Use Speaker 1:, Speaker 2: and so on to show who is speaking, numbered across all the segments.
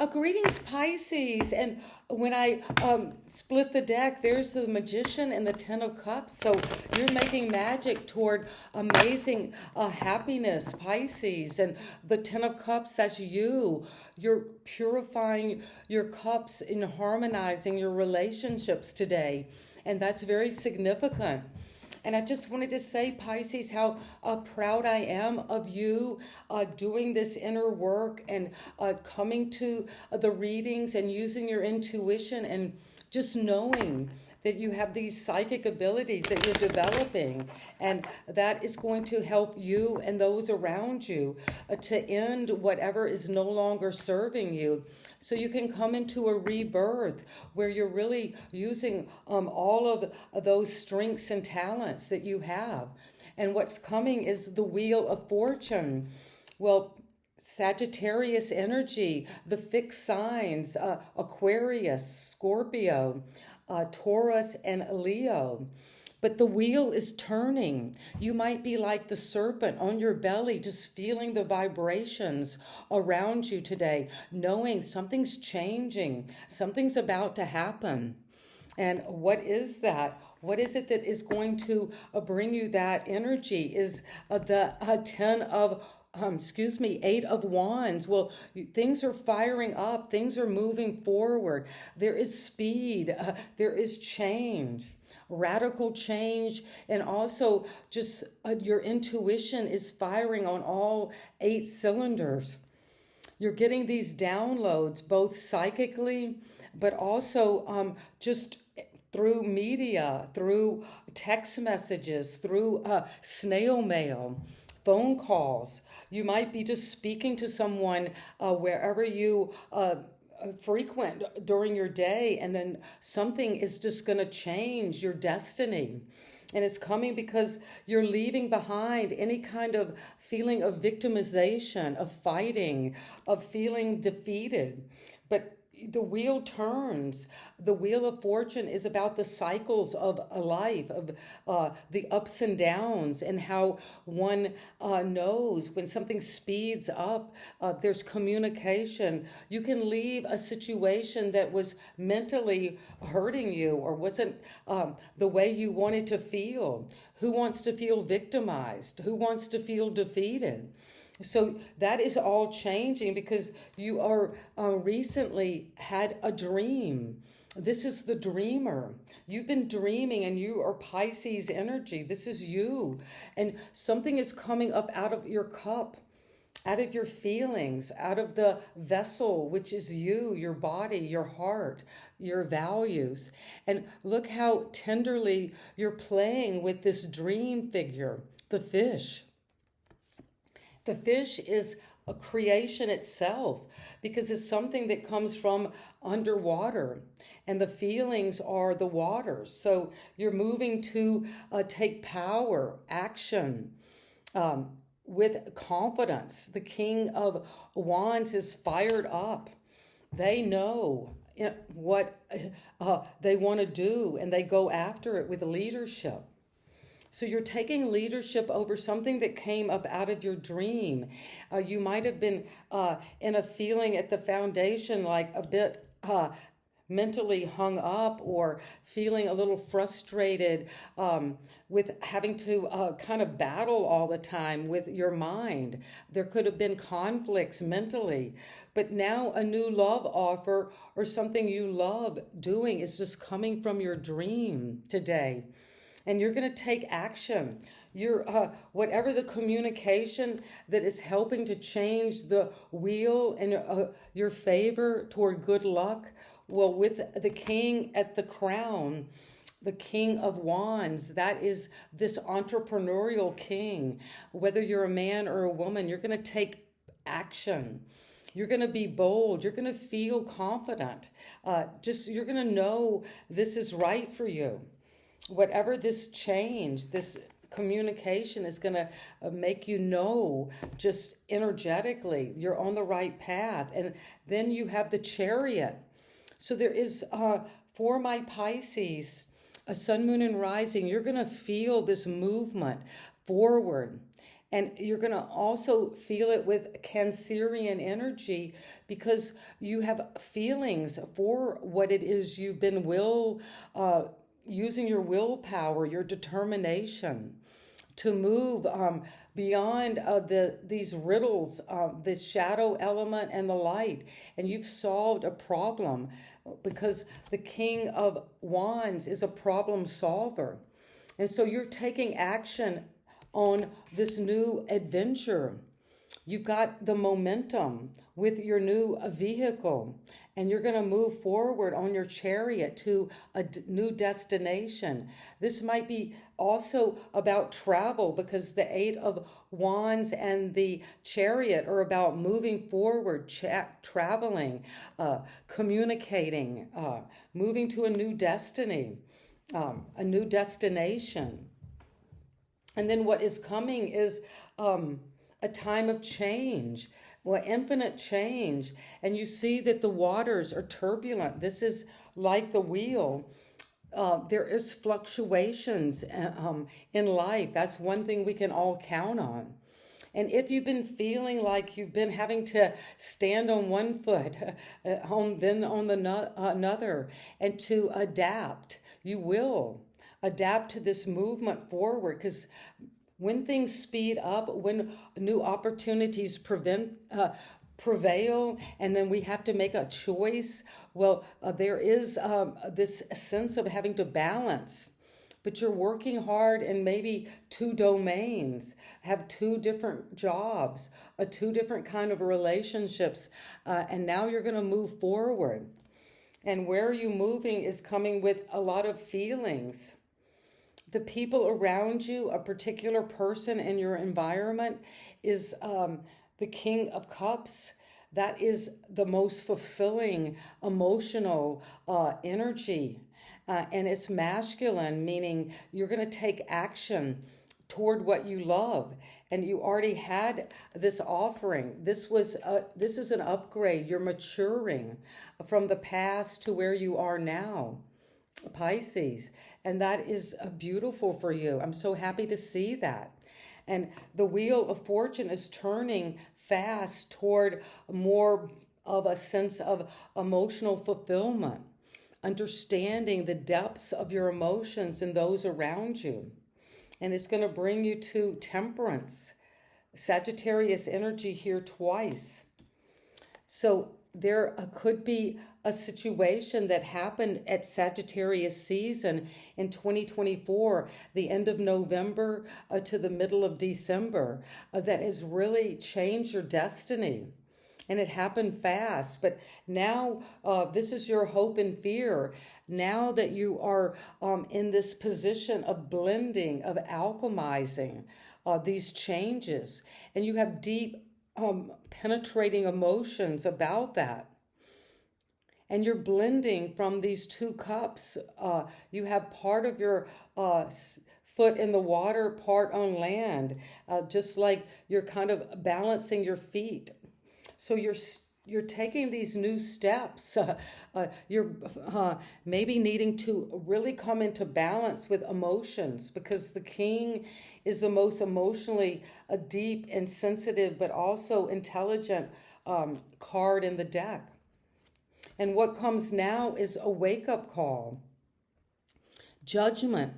Speaker 1: Greetings, Pisces. And when I split the deck, there's the Magician and the Ten of Cups. So you're making magic toward amazing happiness, Pisces. And the Ten of Cups, that's you. You're purifying your cups and harmonizing your relationships today. And that's very significant. And I just wanted to say, Pisces, how proud I am of you doing this inner work and coming to the readings and using your intuition and just knowing that you have these psychic abilities that you're developing. And that is going to help you and those around you to end whatever is no longer serving you. So you can come into a rebirth where you're really using all of those strengths and talents that you have. And what's coming is the Wheel of Fortune. Well, Sagittarius energy, the fixed signs, Aquarius, Scorpio, Taurus, and Leo. But the wheel is turning. You might be like the serpent on your belly, just feeling the vibrations around you today, knowing something's changing, something's about to happen. And what is that? What is it that is going to bring you that energy? Is the 10 of Eight of Wands. Well, things are firing up. Things are moving forward. There is speed. There is change, radical change. And also just your intuition is firing on all 8 cylinders. You're getting these downloads, both psychically, but also just through media, through text messages, through snail mail, phone calls. You might be just speaking to someone wherever you frequent during your day, and then something is just going to change your destiny. And it's coming because you're leaving behind any kind of feeling of victimization, of fighting, of feeling defeated. But the wheel turns. The Wheel of Fortune is about the cycles of a life, of the ups and downs, and how one knows when something speeds up, there's communication. You can leave a situation that was mentally hurting you or wasn't the way you wanted to feel. Who wants to feel victimized? Who wants to feel defeated? So that is all changing because you are recently had a dream. This is the dreamer. You've been dreaming and you are Pisces energy. This is you. And something is coming up out of your cup, out of your feelings, out of the vessel, which is you, your body, your heart, your values. And look how tenderly you're playing with this dream figure, the fish. The fish is a creation itself because it's something that comes from underwater, and the feelings are the waters. So you're moving to take power, action, with confidence. The King of Wands is fired up. They know what they want to do, and they go after it with leadership. So you're taking leadership over something that came up out of your dream. You might have been in a feeling at the foundation like a bit mentally hung up or feeling a little frustrated with having to kind of battle all the time with your mind. There could have been conflicts mentally. But now a new love offer or something you love doing is just coming from your dream today. And you're going to take action. You're whatever the communication that is helping to change the wheel in your favor toward good luck. Well, with the king at the crown, the King of Wands, that is this entrepreneurial king. Whether you're a man or a woman, you're going to take action. You're going to be bold. You're going to feel confident. You're going to know this is right for you. Whatever this change, this communication is going to make you know just energetically you're on the right path. And then you have the Chariot. So there is, for my Pisces, a sun, moon, and rising, you're going to feel this movement forward. And you're going to also feel it with Cancerian energy because you have feelings for what it is you've been using your willpower, your determination to move beyond these riddles, this shadow element and the light, and you've solved a problem because the King of Wands is a problem solver. And so you're taking action on this new adventure. You've got the momentum with your new vehicle, and you're going to move forward on your chariot to a new destination. This might be also about travel because the Eight of Wands and the chariot are about moving forward, traveling, communicating, moving to a new destiny, a new destination. And then what is coming is a time of change, well, infinite change. And you see that the waters are turbulent. This is like the wheel. There is fluctuations in life. That's one thing we can all count on. And if you've been feeling like you've been having to stand on one foot, then on another, and to adapt, you will adapt to this movement forward, because when things speed up, when new opportunities prevail, and then we have to make a choice, well, there is this sense of having to balance. But you're working hard in maybe two domains, have two different jobs, two different kind of relationships, and now you're going to move forward. And where are you moving is coming with a lot of feelings. The people around you, a particular person in your environment, is the King of Cups. That is the most fulfilling emotional energy. And it's masculine, meaning you're going to take action toward what you love. And you already had this offering. This is an upgrade. You're maturing from the past to where you are now, Pisces. And that is beautiful for you. I'm so happy to see that. And the Wheel of Fortune is turning fast toward more of a sense of emotional fulfillment, understanding the depths of your emotions and those around you. And it's going to bring you to Temperance. Sagittarius energy here twice. So there could be a situation that happened at Sagittarius season in 2024, the end of November to the middle of December, that has really changed your destiny. And it happened fast. But now this is your hope and fear. Now that you are in this position of blending, of alchemizing these changes, and you have deep penetrating emotions about that. And you're blending from these two cups. You have part of your foot in the water, part on land, just like you're kind of balancing your feet. So you're taking these new steps. You're maybe needing to really come into balance with emotions, because the king is the most emotionally deep and sensitive, but also intelligent card in the deck. And what comes now is a wake-up call. Judgment.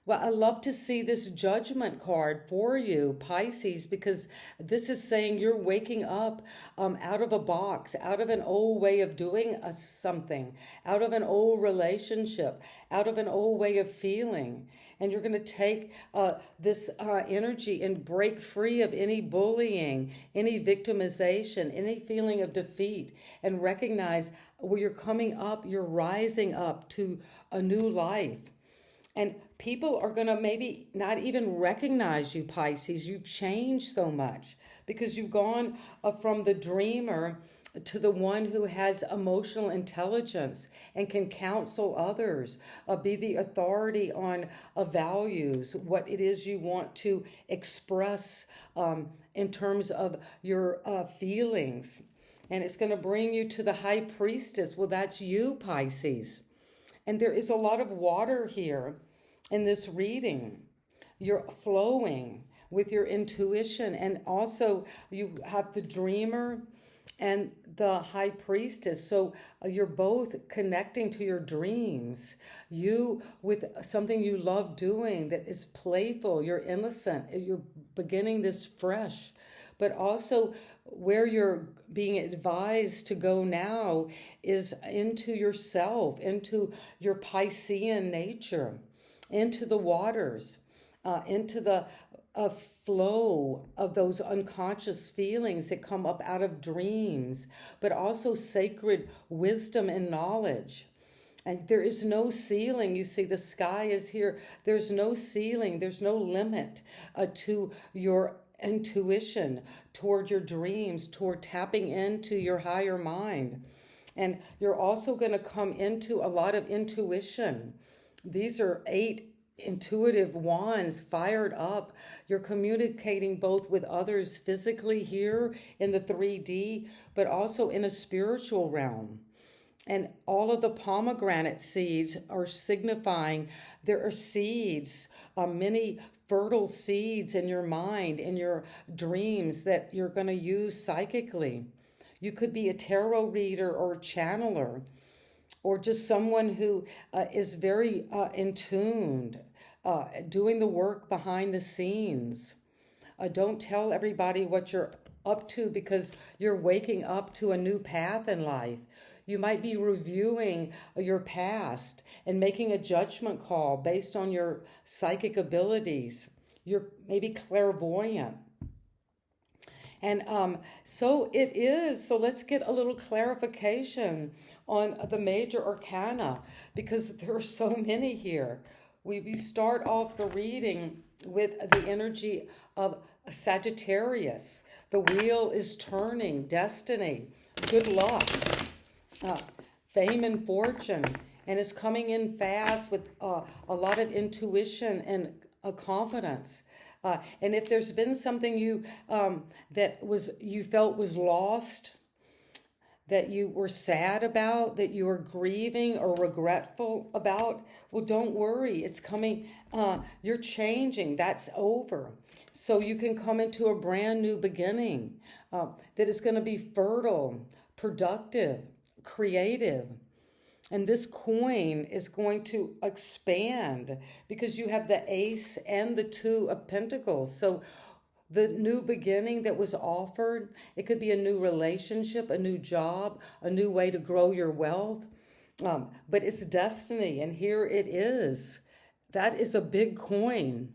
Speaker 1: Well, I love to see this Judgment card for you, Pisces, because this is saying you're waking up out of a box, out of an old way of doing something, out of an old relationship, out of an old way of feeling. And you're going to take this energy and break free of any bullying, any victimization, any feeling of defeat, and recognize where you're coming up, you're rising up to a new life. And people are going to maybe not even recognize you, Pisces. You've changed so much because you've gone from the dreamer to the one who has emotional intelligence and can counsel others, be the authority on values, what it is you want to express in terms of your feelings. And it's going to bring you to the High Priestess. Well, that's you, Pisces. And there is a lot of water here in this reading. You're flowing. with your intuition. And also you have the dreamer and the high priestess. So you're both connecting to your dreams. You with something you love doing that is playful, you're innocent, you're beginning this fresh. But also where you're being advised to go now is into yourself, into your Piscean nature, into the waters, into the flow of those unconscious feelings that come up out of dreams, but also sacred wisdom and knowledge. And there is no ceiling. You see, the sky is here. There's no ceiling. There's no limit to your intuition, toward your dreams, toward tapping into your higher mind. And you're also going to come into a lot of intuition. These are 8 intuitive wands fired up. You're communicating both with others physically here in the 3D, but also in a spiritual realm. And all of the pomegranate seeds are signifying there are seeds, many fertile seeds in your mind, in your dreams that you're going to use psychically. You could be a tarot reader or a channeler, or just someone who is very in tuned, doing the work behind the scenes. Don't tell everybody what you're up to because you're waking up to a new path in life. You might be reviewing your past and making a judgment call based on your psychic abilities. You're maybe clairvoyant. And so it is. So let's get a little clarification on the major arcana because there are so many here. We start off the reading with the energy of Sagittarius. The wheel is turning, destiny, good luck, fame and fortune. And it's coming in fast with a lot of intuition and confidence. And if there's been something you you felt was lost, that you were sad about, that you were grieving or regretful about, well, don't worry. It's coming. You're changing. That's over. So you can come into a brand new beginning that is going to be fertile, productive, creative. And this coin is going to expand because you have the ace and the 2 of pentacles. So the new beginning that was offered, it could be a new relationship, a new job, a new way to grow your wealth. But it's destiny, and here it is. That is a big coin.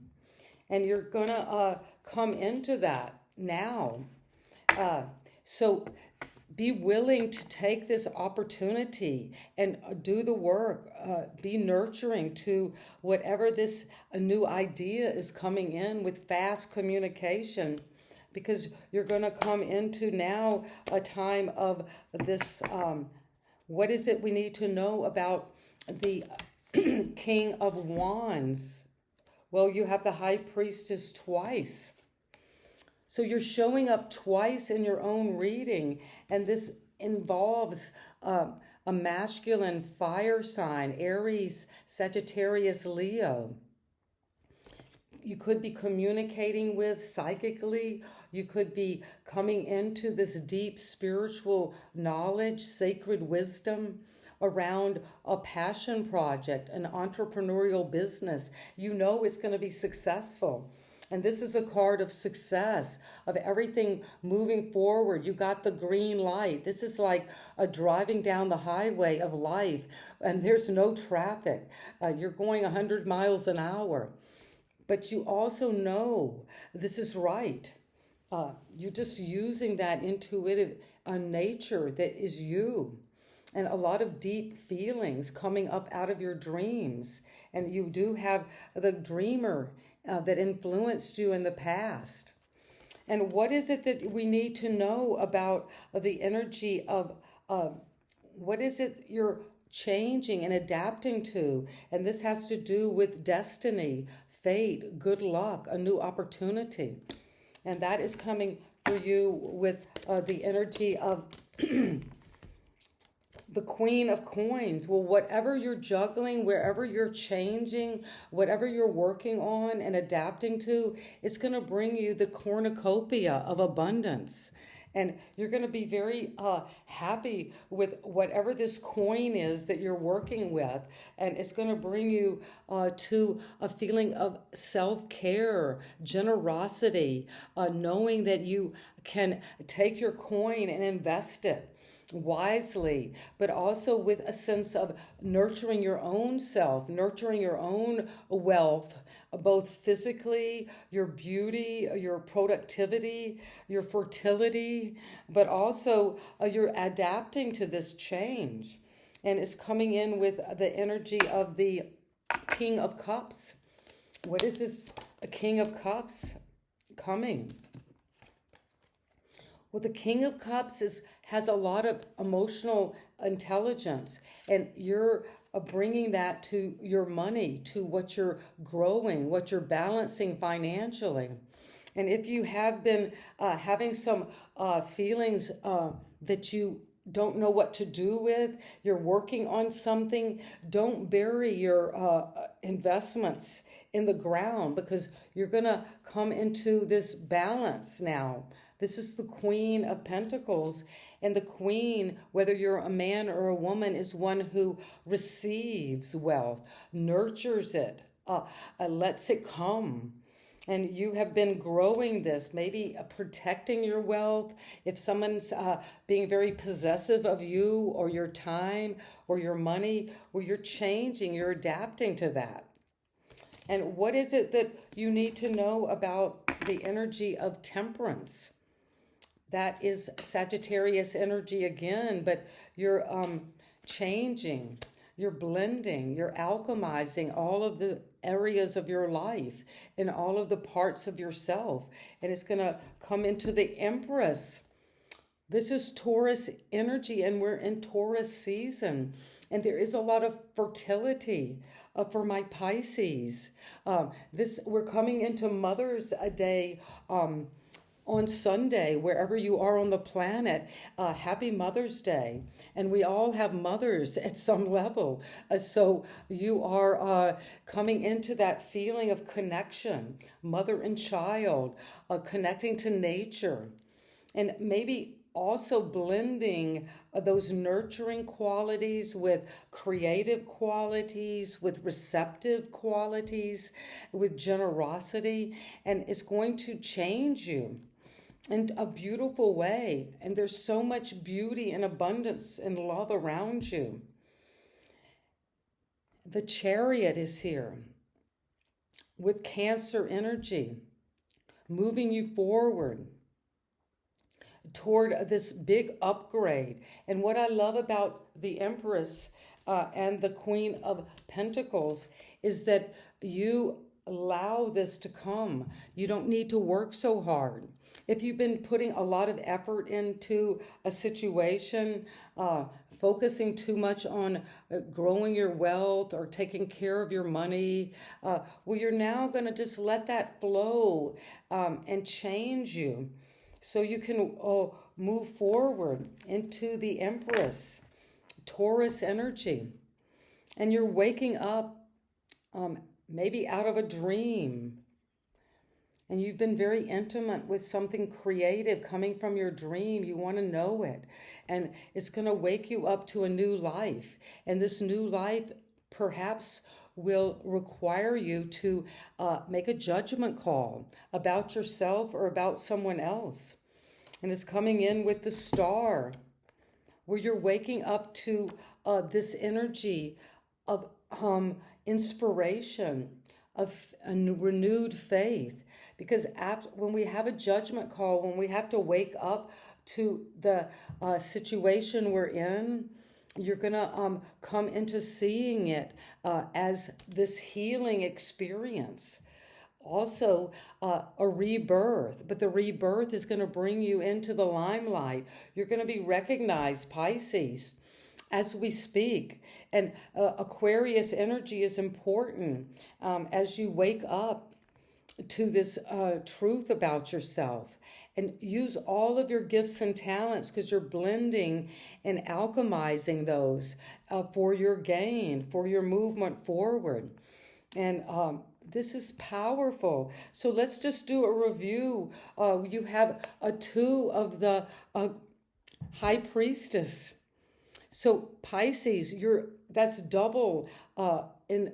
Speaker 1: And you're going to come into that now. So be willing to take this opportunity and do the work. Be nurturing to whatever this new idea is coming in with fast communication, because you're going to come into now a time of this. What is it we need to know about the King of Wands? Well, you have the High Priestess twice. So you're showing up twice in your own reading, and this involves a masculine fire sign, Aries, Sagittarius, Leo. You could be communicating with psychically. You could be coming into this deep spiritual knowledge, sacred wisdom around a passion project, an entrepreneurial business. You know it's going to be successful. And this is a card of success, of everything moving forward. You got the green light. This is like a driving down the highway of life, and there's no traffic. You're going 100 miles an hour. But you also know this is right. You're just using that intuitive nature that is you. And a lot of deep feelings coming up out of your dreams. And you do have the dreamer that influenced you in the past. And what is it that we need to know about the energy of what is it you're changing and adapting to? And this has to do with destiny, fate, good luck, a new opportunity. And that is coming for you with the energy of the Queen of Coins. Well, whatever you're juggling, wherever you're changing, whatever you're working on and adapting to, it's going to bring you the cornucopia of abundance. And you're going to be very happy with whatever this coin is that you're working with. And it's going to bring you to a feeling of self-care, generosity, knowing that you can take your coin and invest it wisely, but also with a sense of nurturing your own self, nurturing your own wealth, both physically, your beauty, your productivity, your fertility, but also you're adapting to this change. And it's coming in with the energy of the King of Cups. What is this King of Cups coming? Well, the King of Cups has a lot of emotional intelligence, and you're bringing that to your money, to what you're growing, what you're balancing financially. And if you have been having some feelings that you don't know what to do with, you're working on something, don't bury your investments in the ground, because you're going to come into this balance now. This is the Queen of Pentacles. And the Queen, whether you're a man or a woman, is one who receives wealth, nurtures it, lets it come. And you have been growing this, maybe protecting your wealth. If someone's being very possessive of you or your time or your money, well, you're changing, you're adapting to that. And what is it that you need to know about the energy of temperance? That is Sagittarius energy again, but you're changing, you're blending, you're alchemizing all of the areas of your life and all of the parts of yourself. And it's going to come into the Empress. This is Taurus energy, and we're in Taurus season. And there is a lot of fertility for my Pisces. We're coming into Mother's Day on Sunday, wherever you are on the planet. Happy Mother's Day. And we all have mothers at some level. So you are coming into that feeling of connection, mother and child, connecting to nature. And maybe also blending those nurturing qualities with creative qualities, with receptive qualities, with generosity. And it's going to change you in a beautiful way. And there's so much beauty and abundance and love around you. The Chariot is here with Cancer energy, moving you forward toward this big upgrade. And what I love about the Empress and the Queen of Pentacles is that you allow this to come. You don't need to work so hard. If you've been putting a lot of effort into a situation, focusing too much on growing your wealth or taking care of your money, well, you're now going to just let that flow and change you. So you can move forward into the Empress, Taurus energy. And you're waking up maybe out of a dream. And you've been very intimate with something creative coming from your dream. You want to know it. And it's going to wake you up to a new life. And this new life perhaps will require you to make a judgment call about yourself or about someone else. And it's coming in with the Star, where you're waking up to this energy of inspiration, of a renewed faith. Because when we have a judgment call, when we have to wake up to the situation we're in, you're going to come into seeing it as this healing experience. Also, a rebirth, but the rebirth is going to bring you into the limelight. You're going to be recognized, Pisces, as we speak. And Aquarius energy is important as you wake up to this truth about yourself. and use all of your gifts and talents because you're blending and alchemizing those for your gain, for your movement forward. And this is powerful. So let's just do a review. You have a two of the High Priestess. So Pisces, that's double in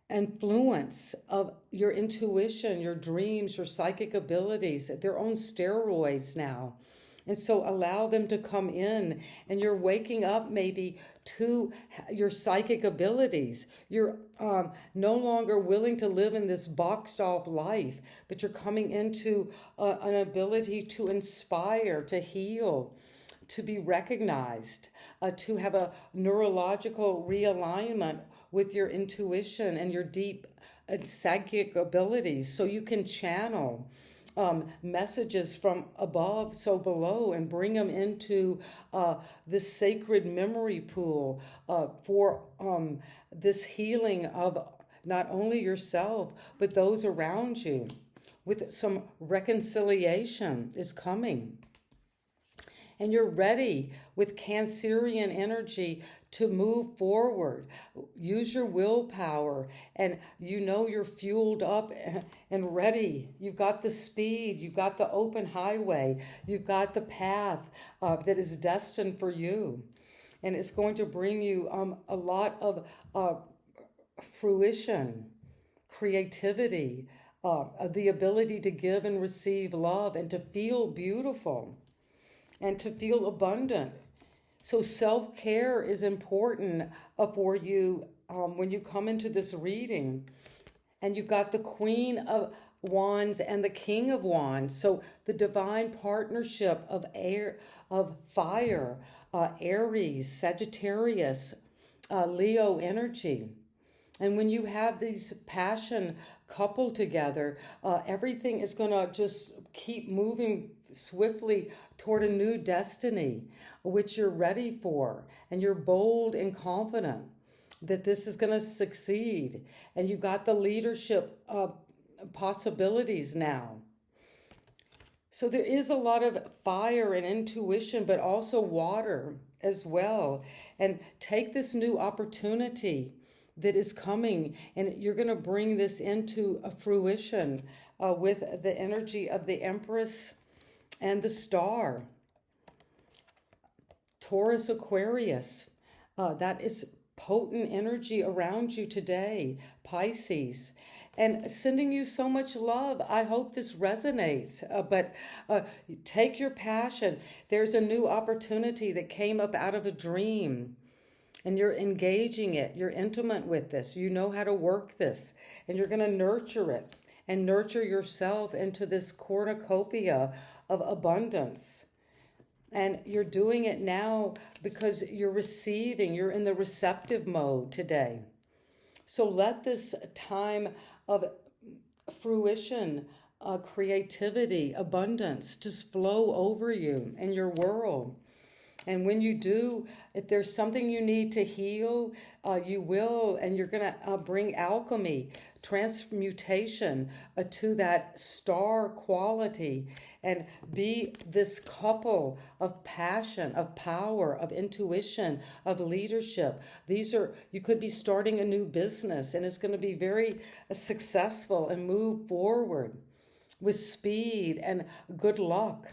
Speaker 1: influence of your intuition, your dreams, your psychic abilities. They're on steroids now. And so allow them to come in, and you're waking up maybe to your psychic abilities. You're no longer willing to live in this boxed off life, but you're coming into an ability to inspire, to heal, to be recognized, to have a neurological realignment with your intuition and your deep psychic abilities, so you can channel messages from above, so below, and bring them into this sacred memory pool for this healing of not only yourself, but those around you. With some reconciliation is coming. And you're ready with Cancerian energy to move forward. Use your willpower, and you know you're fueled up and ready. You've got the speed, you've got the open highway, you've got the path that is destined for you. And it's going to bring you a lot of fruition, creativity, the ability to give and receive love and to feel beautiful and to feel abundant. So self-care is important for you when you come into this reading. And you've got the Queen of Wands and the King of Wands. So the divine partnership of air, of fire, Aries, Sagittarius, Leo energy. And when you have these passion coupled together, everything is going to just keep moving swiftly toward a new destiny, which you're ready for. And you're bold and confident that this is going to succeed. And you got the leadership possibilities now. So there is a lot of fire and intuition, but also water as well. And take this new opportunity that is coming, and you're going to bring this into a fruition with the energy of the Empress and the Star. Taurus, Aquarius, that is potent energy around you today. Pisces, and sending you so much love. I hope this resonates, but take your passion. There's a new opportunity that came up out of a dream. And you're engaging it. You're intimate with this. You know how to work this. And you're going to nurture it and nurture yourself into this cornucopia of abundance. And you're doing it now because you're receiving. You're in the receptive mode today. So let this time of fruition, creativity, abundance just flow over you and your world. And when you do, if there's something you need to heal, you will, and you're going to bring alchemy, transmutation to that star quality, and be this couple of passion, of power, of intuition, of leadership. You could be starting a new business, and it's going to be very successful and move forward with speed and good luck.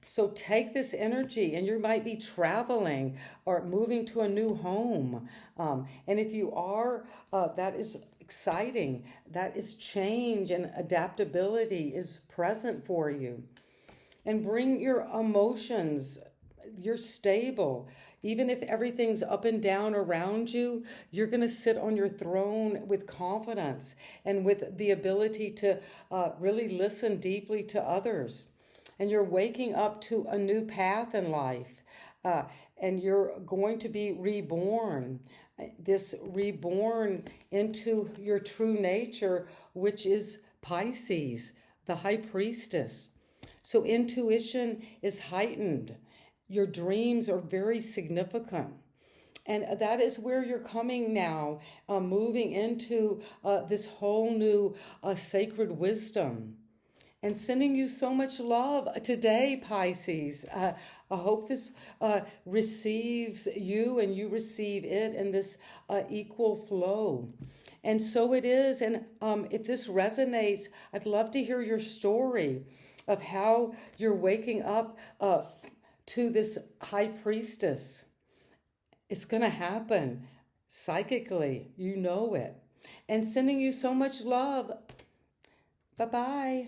Speaker 1: So take this energy, and you might be traveling or moving to a new home. And if you are, that is exciting. That is change, and adaptability is present for you. And bring your emotions. You're stable. Even if everything's up and down around you, you're going to sit on your throne with confidence and with the ability to really listen deeply to others. And you're waking up to a new path in life. And you're going to be reborn. This reborn into your true nature, which is Pisces, the High Priestess. So intuition is heightened. Your dreams are very significant. And that is where you're coming now, moving into this whole new sacred wisdom. and sending you so much love today, Pisces. I hope this receives you and you receive it in this equal flow. And so it is. And if this resonates, I'd love to hear your story of how you're waking up to this high priestess. It's going to happen psychically. You know it. And sending you so much love. Bye-bye.